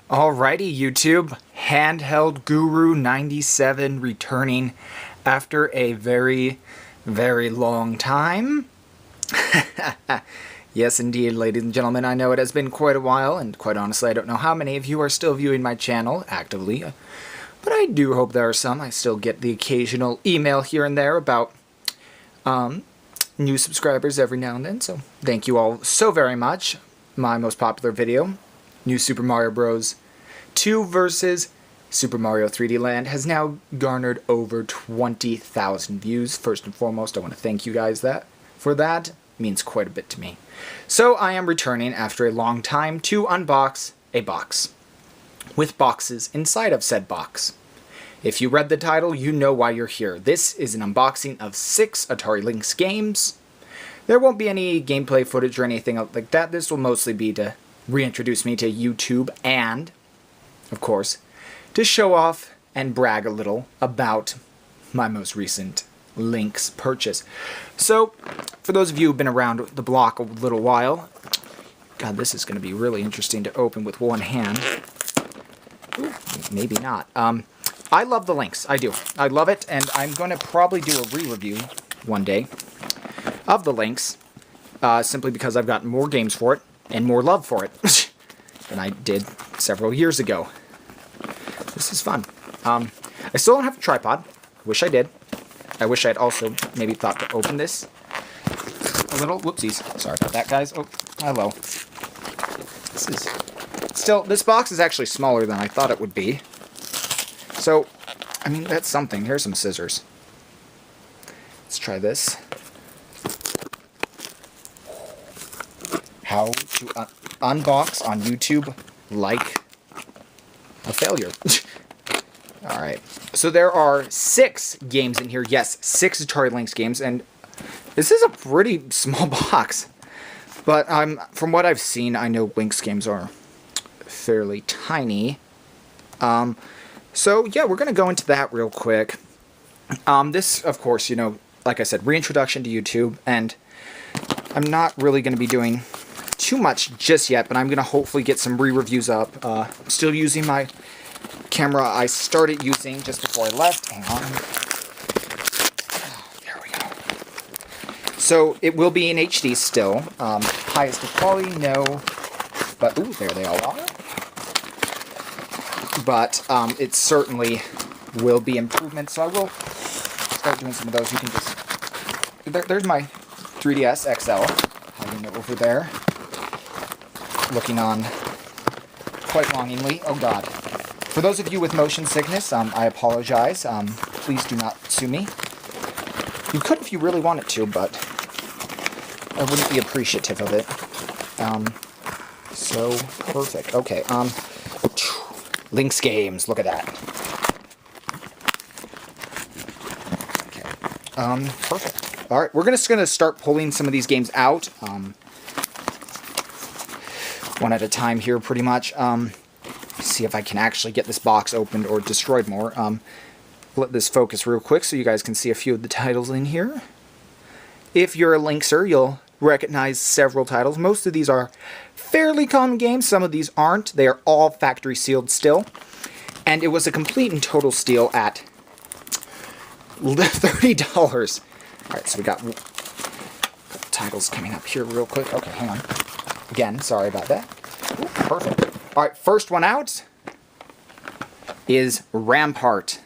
Alrighty, YouTube. Handheld Guru 97 returning after a very, very long time. Yes, indeed, ladies and gentlemen. I know it has been quite a while, and quite honestly, I don't know how many of you are still viewing my channel actively, but I do hope there are some. I still get the occasional email here and there about new subscribers every now and then, so thank you all so very much. My most popular video, New Super Mario Bros. 2 versus Super Mario 3D Land, has now garnered over 20,000 views. First and foremost, I want to thank you guys for that. It means quite a bit to me. So I am returning after a long time to unbox a box, with boxes inside of said box. If you read the title, you know why you're here. This is an unboxing of 6 Atari Lynx games. There won't be any gameplay footage or anything like that. This will mostly be to reintroduce me to YouTube and, of course, to show off and brag a little about my most recent Lynx purchase. So, for those of you who've been around the block a little while, God, this is going to be really interesting to open with one hand. Ooh, maybe not. I love the Lynx. I do. I love it, and I'm going to probably do a re-review one day of the Lynx, simply because I've gotten more games for it and more love for it than I did several years ago. This is fun. I still don't have a tripod. Wish I did. I wish I had also maybe thought to open this a little. Whoopsies. Sorry about that, guys. Oh, hello. This box is actually smaller than I thought it would be. So, I mean, that's something. Here's some scissors. Let's try this. How to unbox on YouTube like a failure. Alright, so there are 6 games in here. Yes, 6 Atari Lynx games, and this is a pretty small box. But from what I've seen, I know Lynx games are fairly tiny. So yeah, we're going to go into that real quick. This, of course, you know, like I said, reintroduction to YouTube, and I'm not really going to be doing too much just yet, but I'm going to hopefully get some re-reviews up. I'm still using my camera I started using just before I left. Hang on. There we go. So it will be in HD still. Highest of quality, no. But, ooh, there they all are. But it certainly will be improvements, so I will start doing some of those. You can just... There's my 3DS XL, hiding it over there, looking on quite longingly. Oh god. For those of you with motion sickness, I apologize. Please do not sue me. You could if you really wanted to, but I wouldn't be appreciative of it. So, perfect. Okay, Lynx games, look at that. Okay, perfect. Alright, we're just going to start pulling some of these games out, one at a time here, pretty much. See if I can actually get this box opened or destroyed more. Let this focus real quick so you guys can see a few of the titles in here. If you're a Lynxer, you'll recognize several titles. Most of these are fairly common games. Some of these aren't. They are all factory sealed still. And it was a complete and total steal at $30. Alright, so we got a couple titles coming up here real quick. Okay, hang on. Again, sorry about that. Ooh, perfect. Alright, first one out is Rampart.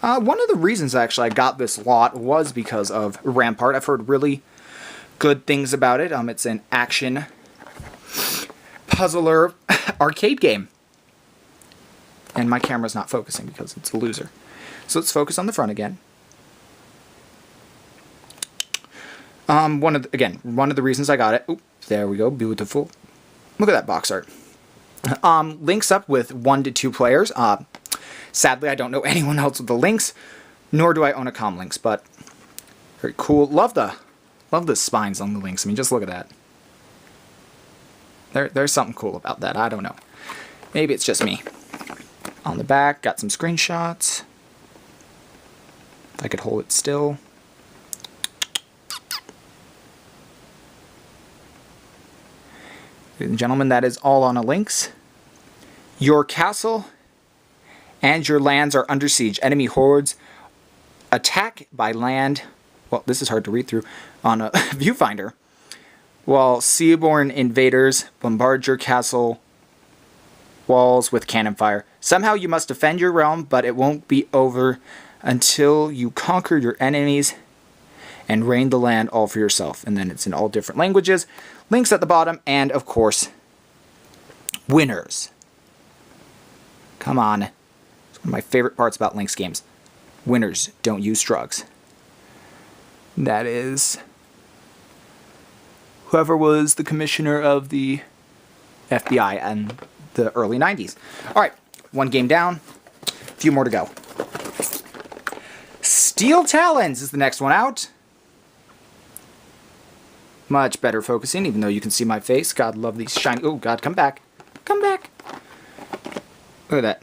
One of the reasons, actually, I got this lot was because of Rampart. I've heard really good things about it. It's an action puzzler arcade game. And my camera's not focusing because it's a loser. So let's focus on the front again. One of the reasons I got it. Oop, there we go, beautiful. Look at that box art. Links up with 1 to 2 players. Sadly, I don't know anyone else with the Lynx, nor do I own a Com Lynx, but very cool. Love the spines on the Lynx. I mean, just look at that. There's something cool about that. I don't know. Maybe it's just me. On the back, got some screenshots. If I could hold it still. Ladies and gentlemen, that is all on a Lynx. Your castle and your lands are under siege. Enemy hordes attack by land. Well, this is hard to read through on a viewfinder. While seaborne invaders bombard your castle walls with cannon fire. Somehow you must defend your realm, but it won't be over until you conquer your enemies and reign the land all for yourself. And then it's in all different languages. Links at the bottom, and of course, winners. Come on. It's one of my favorite parts about Lynx games. Winners don't use drugs. That is whoever was the commissioner of the FBI in the early 90s. Alright, one game down. A few more to go. Steel Talons is the next one out. Much better focusing, even though you can see my face. God, love these shiny... Oh, God, come back. Come back. Look at that.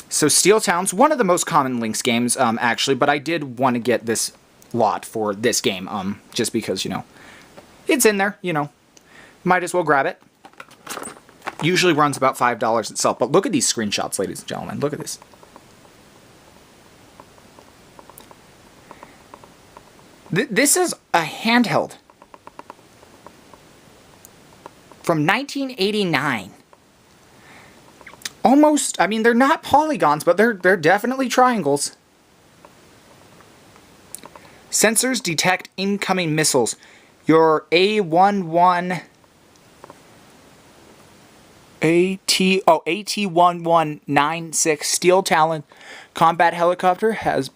So, Steel Talons, one of the most common Lynx games, actually, but I did want to get this lot for this game, just because, you know, it's in there, you know. Might as well grab it. Usually runs about $5 itself, but look at these screenshots, ladies and gentlemen. Look at this. This is a handheld from 1989. Almost, I mean, they're not polygons, but they're definitely triangles. Sensors detect incoming missiles. Your AT-1196 Steel Talon combat helicopter has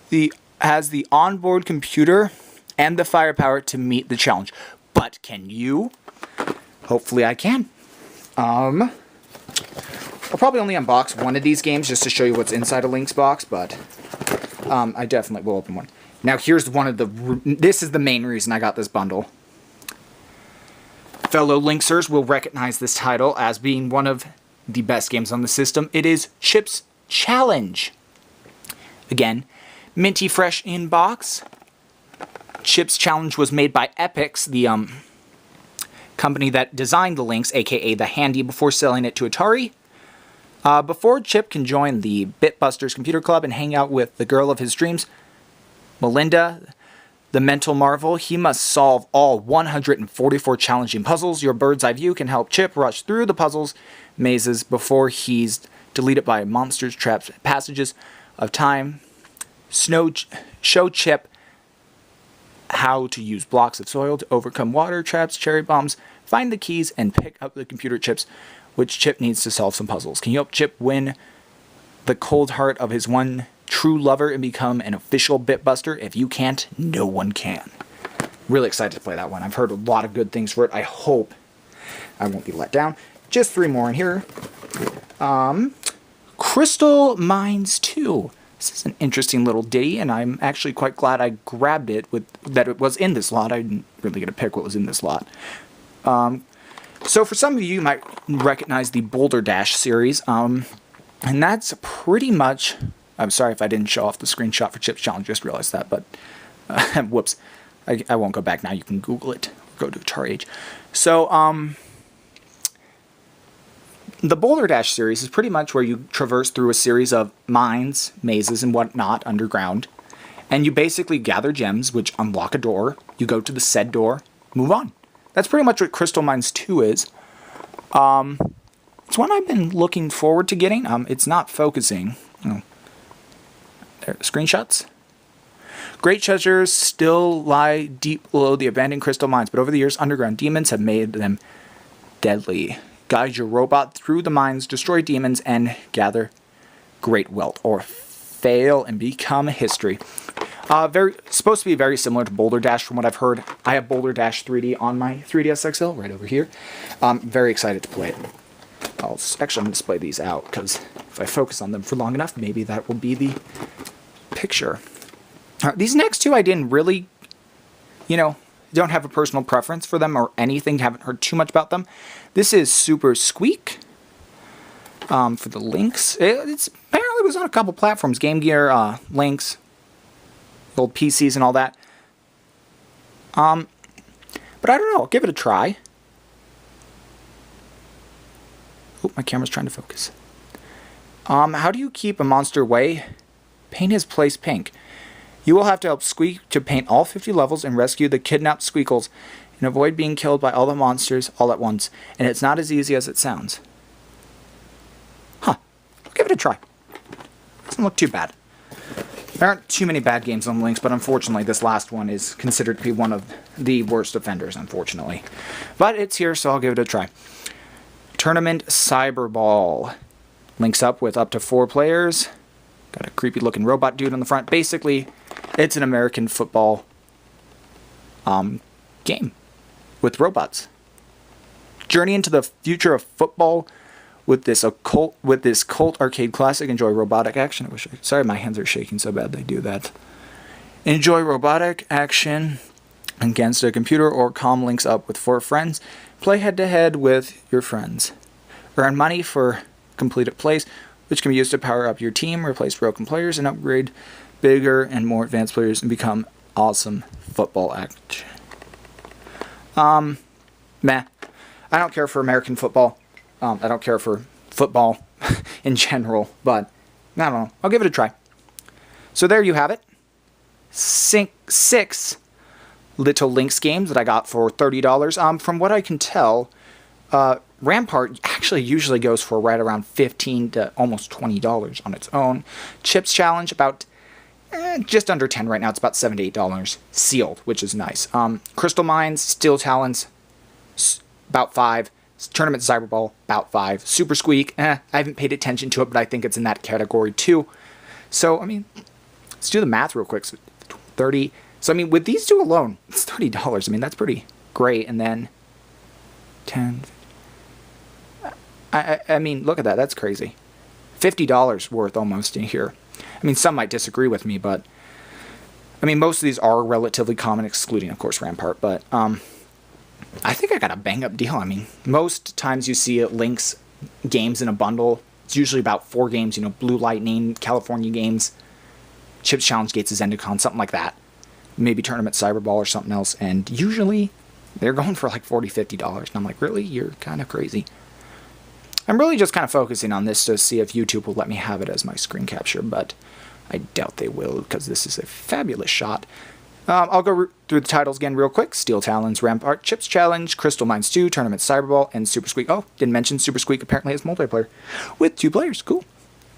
the onboard computer and the firepower to meet the challenge. But can you? Hopefully I can. I'll probably only unbox one of these games just to show you what's inside a Lynx box, but I definitely will open one. Now here's one of the... This is the main reason I got this bundle. Fellow Lynxers will recognize this title as being one of the best games on the system. It is Chip's Challenge. Again, minty fresh in box. Chip's Challenge was made by Epix, the company that designed the Lynx, aka the Handy, before selling it to Atari. Before Chip can join the Bitbusters Computer Club and hang out with the girl of his dreams, Melinda, the mental marvel, he must solve all 144 challenging puzzles. Your bird's eye view can help Chip rush through the puzzles mazes before he's deleted by monsters, traps, passages of time. Show Chip how to use blocks of soil to overcome water traps, cherry bombs, find the keys, and pick up the computer chips, which Chip needs to solve some puzzles. Can you help Chip win the cold heart of his one true lover and become an official Bitbuster? If you can't, no one can. Really excited to play that one. I've heard a lot of good things for it. I hope I won't be let down. Just 3 more in here. Crystal Mines 2. This is an interesting little ditty, and I'm actually quite glad I grabbed it that it was in this lot. I didn't really get to pick what was in this lot. So for some of you might recognize the Boulder Dash series, and that's pretty much... I'm sorry if I didn't show off the screenshot for Chip's Challenge, just realized that, but whoops. I won't go back now. You can Google it. Go to Atari Age. So, the Boulder Dash series is pretty much where you traverse through a series of mines, mazes, and whatnot underground. And you basically gather gems, which unlock a door. You go to the said door, move on. That's pretty much what Crystal Mines 2 is. It's one I've been looking forward to getting. It's not focusing. Oh. There, screenshots. Great treasures still lie deep below the abandoned crystal mines, but over the years, underground demons have made them deadly. Guide your robot through the mines, destroy demons, and gather great wealth, or fail and become history. Supposed to be very similar to Boulder Dash from what I've heard. I have Boulder Dash 3D on my 3DS XL right over here. Very excited to play it. I'm going to display these out, because if I focus on them for long enough, maybe that will be the picture. These next two I didn't really, don't have a personal preference for them or anything. Haven't heard too much about them. This is Super Squeak for the Lynx. It's apparently was on a couple platforms. Game Gear, Lynx, old PCs and all that. But I don't know. I'll give it a try. Oh, my camera's trying to focus. How do you keep a monster away? Paint his place pink. You will have to help Squeak to paint all 50 levels and rescue the kidnapped Squeakles and avoid being killed by all the monsters all at once. And it's not as easy as it sounds. Huh. I'll give it a try. Doesn't look too bad. There aren't too many bad games on Lynx, but unfortunately this last one is considered to be one of the worst offenders, unfortunately. But it's here, so I'll give it a try. Tournament Cyberball. Links up with up to 4 players. Got a creepy looking robot dude on the front. Basically, it's an American football game with robots. Journey into the future of football with this cult arcade classic. Enjoy robotic action. Sorry, my hands are shaking so bad they do that. Enjoy robotic action against a computer or comm. Links up with 4 friends. Play head-to-head with your friends. Earn money for completed plays, which can be used to power up your team, replace broken players, and upgrade bigger and more advanced players and become awesome football action. Meh. I don't care for American football. I don't care for football in general, but I don't know. I'll give it a try. So there you have it. 6 little Lynx games that I got for $30. From what I can tell, Rampart actually usually goes for right around $15 to almost $20 on its own. Chips Challenge, about just under 10 right now. It's about $7 to $8 sealed, which is nice. Crystal Mines, Steel Talons, about $5. Tournament Cyberball, about $5. Super Squeak, I haven't paid attention to it, but I think it's in that category too. So, I mean, let's do the math real quick. So 30. So, I mean, with these two alone, it's $30. I mean, that's pretty great. And then 10. I mean, look at that. That's crazy. $50 worth almost in here. I mean, some might disagree with me, but I mean, most of these are relatively common, excluding, of course, Rampart. But I think I got a bang-up deal. I mean, most times you see Lynx games in a bundle. It's usually about 4 games, you know, Blue Lightning, California Games, Chips Challenge, Gates' Zendicon, something like that. Maybe Tournament Cyberball or something else. And usually they're going for like $40, $50. And I'm like, really? You're kind of crazy. I'm really just kind of focusing on this to see if YouTube will let me have it as my screen capture, but I doubt they will because this is a fabulous shot. I'll go through the titles again real quick. Steel Talons, Rampart, Chips Challenge, Crystal Mines 2, Tournament Cyberball, and Super Squeak. Oh, didn't mention Super Squeak apparently has multiplayer with 2 players. Cool.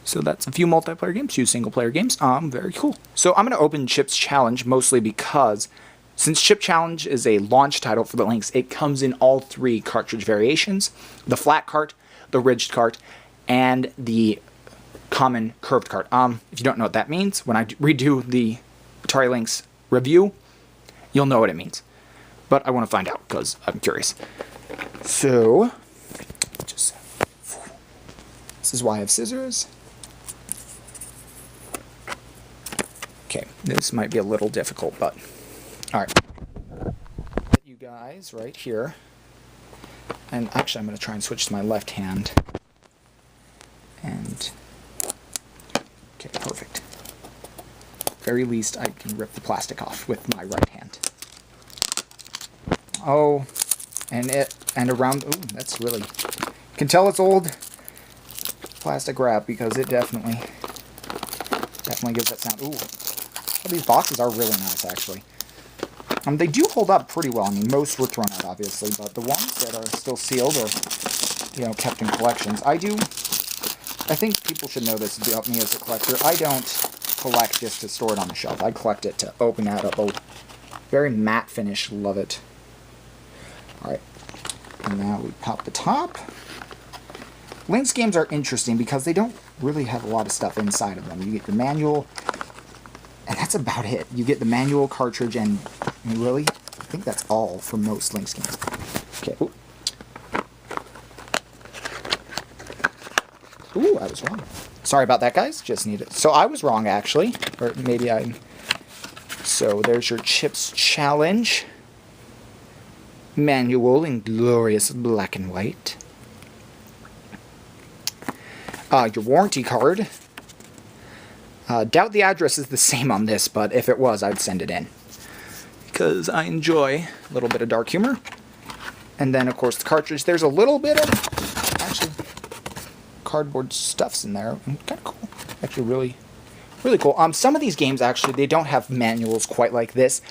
So that's a few multiplayer games, 2 single-player games. Very cool. So I'm going to open Chips Challenge mostly because since Chip Challenge is a launch title for the Lynx, it comes in all 3 cartridge variations. The flat cart, the ridged cart, and the common curved cart. If you don't know what that means, when I redo the Atari Lynx review, you'll know what it means. But I want to find out because I'm curious. So, this is why I have scissors. Okay, this might be a little difficult, but alright. You guys right here. And actually, I'm going to try and switch to my left hand. And, okay, perfect. Very least, I can rip the plastic off with my right hand. Oh, and around, oh, that's really, you can tell it's old plastic wrap because it definitely gives that sound. Ooh, well, these boxes are really nice, actually. They do hold up pretty well. I mean, most were thrown out, obviously, but the ones that are still sealed or, you know, kept in collections. I think people should know this about me as a collector. I don't collect just to store it on the shelf. I collect it to open that up. Oh, very matte finish. Love it. Alright. And now we pop the top. Lynx games are interesting because they don't really have a lot of stuff inside of them. You get your manual, and that's about it. You get the manual, cartridge, and really, I think that's all for most Lynx games. Okay. Ooh, I was wrong. Sorry about that, guys. Just need it. So I was wrong, actually. Or maybe I'm... So there's your Chips Challenge. Manual in glorious black and white. Your warranty card. Doubt the address is the same on this, but if it was, I'd send it in. Because I enjoy a little bit of dark humor. And then, of course, the cartridge. There's a little bit of... Actually, cardboard stuffs in there. Kind of cool. Actually, really, really cool. Some of these games, actually, they don't have manuals quite like this.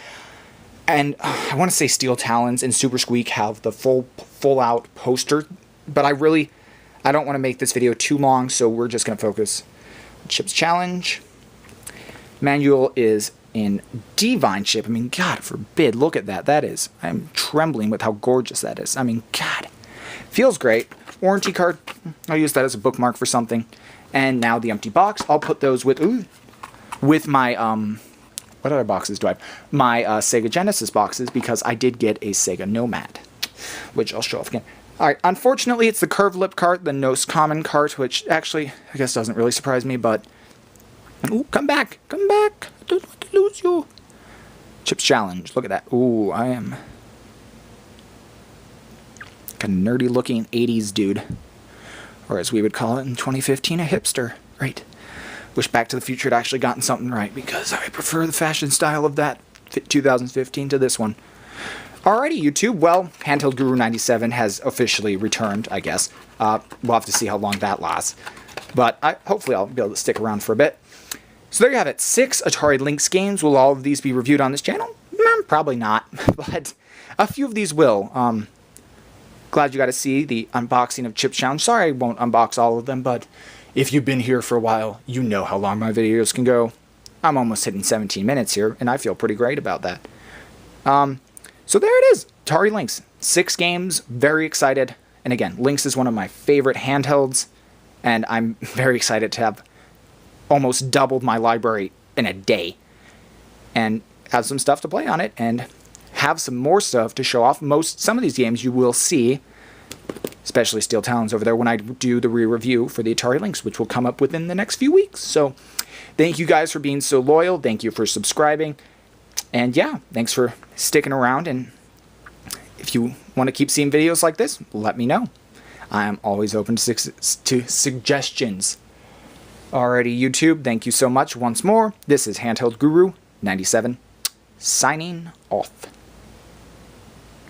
And I want to say Steel Talons and Super Squeak have the full-out poster. But I don't want to make this video too long, so we're just going to focus on Chip's Challenge. Manual is in Divine Chip. I mean, God forbid, look at that. I'm trembling with how gorgeous that is. I mean, God, feels great. Warranty card, I'll use that as a bookmark for something. And now the empty box, I'll put those with my, what other boxes do I have? My Sega Genesis boxes, because I did get a Sega Nomad, which I'll show off again. Alright, unfortunately, it's the curved lip cart, the most common cart, which actually, I guess doesn't really surprise me, but... Ooh, come back! Come back! I don't want to lose you! Chip's Challenge, look at that. Ooh, I am... a nerdy-looking 80s dude. Or as we would call it in 2015, a hipster. Right. Wish Back to the Future had actually gotten something right, because I prefer the fashion style of that 2015 to this one. Alrighty, YouTube. Well, Handheld Guru 97 has officially returned, I guess. We'll have to see how long that lasts. But hopefully I'll be able to stick around for a bit. So there you have it. 6 Atari Lynx games. Will all of these be reviewed on this channel? Probably not. But a few of these will. Glad you got to see the unboxing of Chip's Challenge. Sorry I won't unbox all of them, but if you've been here for a while, you know how long my videos can go. I'm almost hitting 17 minutes here, and I feel pretty great about that. So there it is, Atari Lynx. 6 games, very excited. And again, Lynx is one of my favorite handhelds, and I'm very excited to have almost doubled my library in a day. And have some stuff to play on it, and have some more stuff to show off. Some of these games you will see, especially Steel Talons over there, when I do the re-review for the Atari Lynx, which will come up within the next few weeks. So thank you guys for being so loyal. Thank you for subscribing. And yeah, thanks for sticking around. And if you want to keep seeing videos like this, let me know. I am always open to suggestions. Alrighty, YouTube, thank you so much once more. This is Handheld Guru 97, signing off.